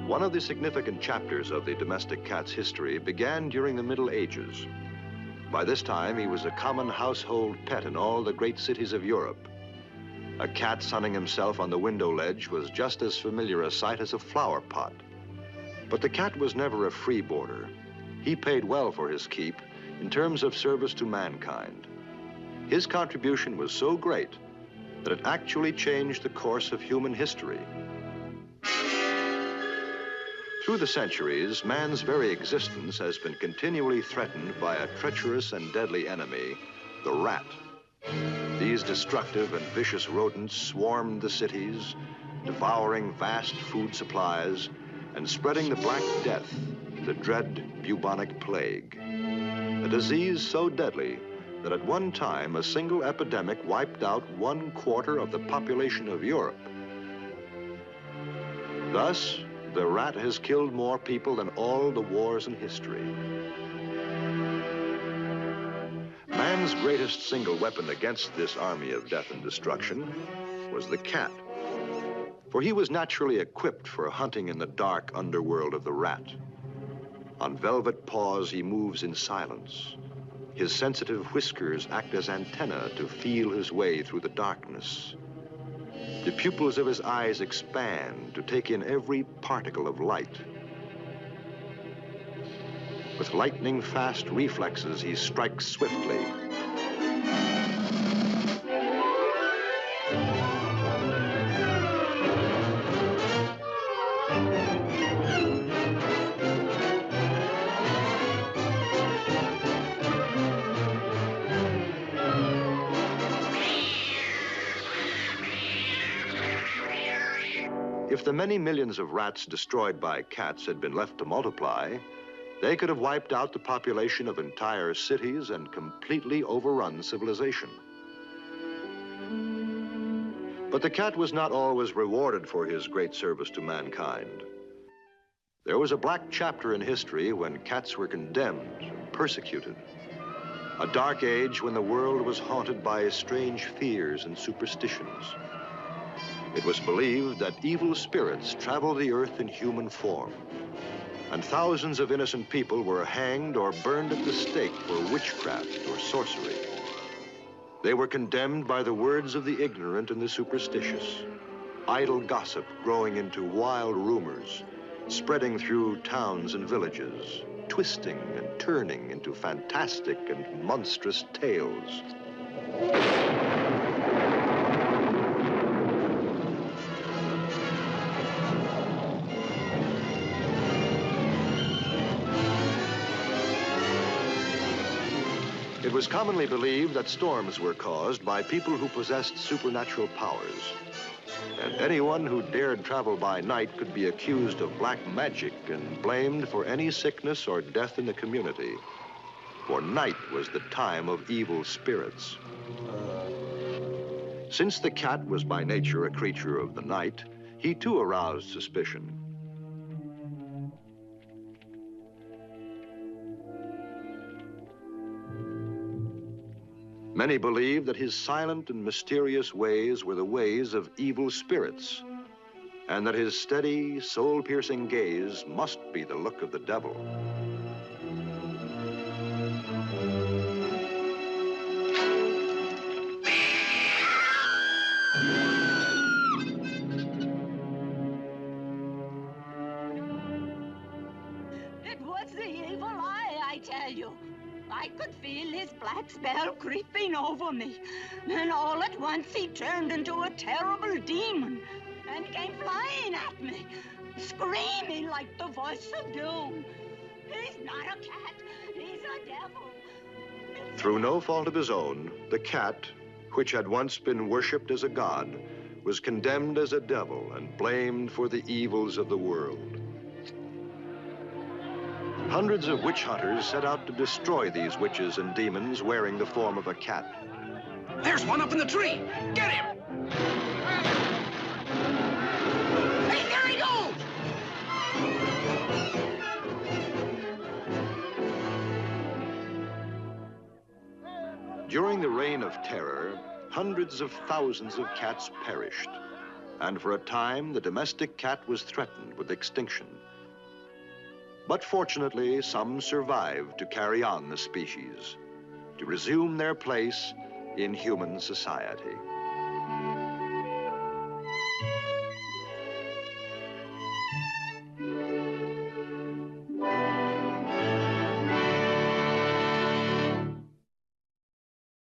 One of the significant chapters of the domestic cat's history began during the Middle Ages. By this time, he was a common household pet in all the great cities of Europe. A cat sunning himself on the window ledge was just as familiar a sight as a flower pot. But the cat was never a freeboarder. He paid well for his keep in terms of service to mankind. His contribution was so great that it actually changed the course of human history. Through the centuries, man's very existence has been continually threatened by a treacherous and deadly enemy, the rat. These destructive and vicious rodents swarmed the cities, devouring vast food supplies and spreading the Black Death, the dread bubonic plague. A disease so deadly that at one time a single epidemic wiped out 1/4 of the population of Europe. Thus, the rat has killed more people than all the wars in history. Man's greatest single weapon against this army of death and destruction was the cat. For he was naturally equipped for hunting in the dark underworld of the rat. On velvet paws, he moves in silence. His sensitive whiskers act as antennae to feel his way through the darkness. The pupils of his eyes expand to take in every particle of light. With lightning-fast reflexes, he strikes swiftly. If the many millions of rats destroyed by cats had been left to multiply, they could have wiped out the population of entire cities and completely overrun civilization. But the cat was not always rewarded for his great service to mankind. There was a black chapter in history when cats were condemned and persecuted. A dark age when the world was haunted by strange fears and superstitions. It was believed that evil spirits traveled the earth in human form, and thousands of innocent people were hanged or burned at the stake for witchcraft or sorcery. They were condemned by the words of the ignorant and the superstitious, idle gossip growing into wild rumors, spreading through towns and villages, twisting and turning into fantastic and monstrous tales. It was commonly believed that storms were caused by people who possessed supernatural powers. And anyone who dared travel by night could be accused of black magic and blamed for any sickness or death in the community. For night was the time of evil spirits. Since the cat was by nature a creature of the night, he too aroused suspicion. Many believed that his silent and mysterious ways were the ways of evil spirits, and that his steady, soul-piercing gaze must be the look of the devil. It was the evil eye, I tell you. I could feel his black spell creeping over me. Then all at once he turned into a terrible demon and came flying at me, screaming like the voice of doom. He's not a cat, he's a devil. Through no fault of his own, the cat, which had once been worshipped as a god, was condemned as a devil and blamed for the evils of the world. Hundreds of witch hunters set out to destroy these witches and demons wearing the form of a cat. There's one up in the tree. Get him! Hey, there he goes! During the Reign of Terror, hundreds of thousands of cats perished, and for a time the domestic cat was threatened with extinction. But fortunately, some survived to carry on the species, to resume their place in human society.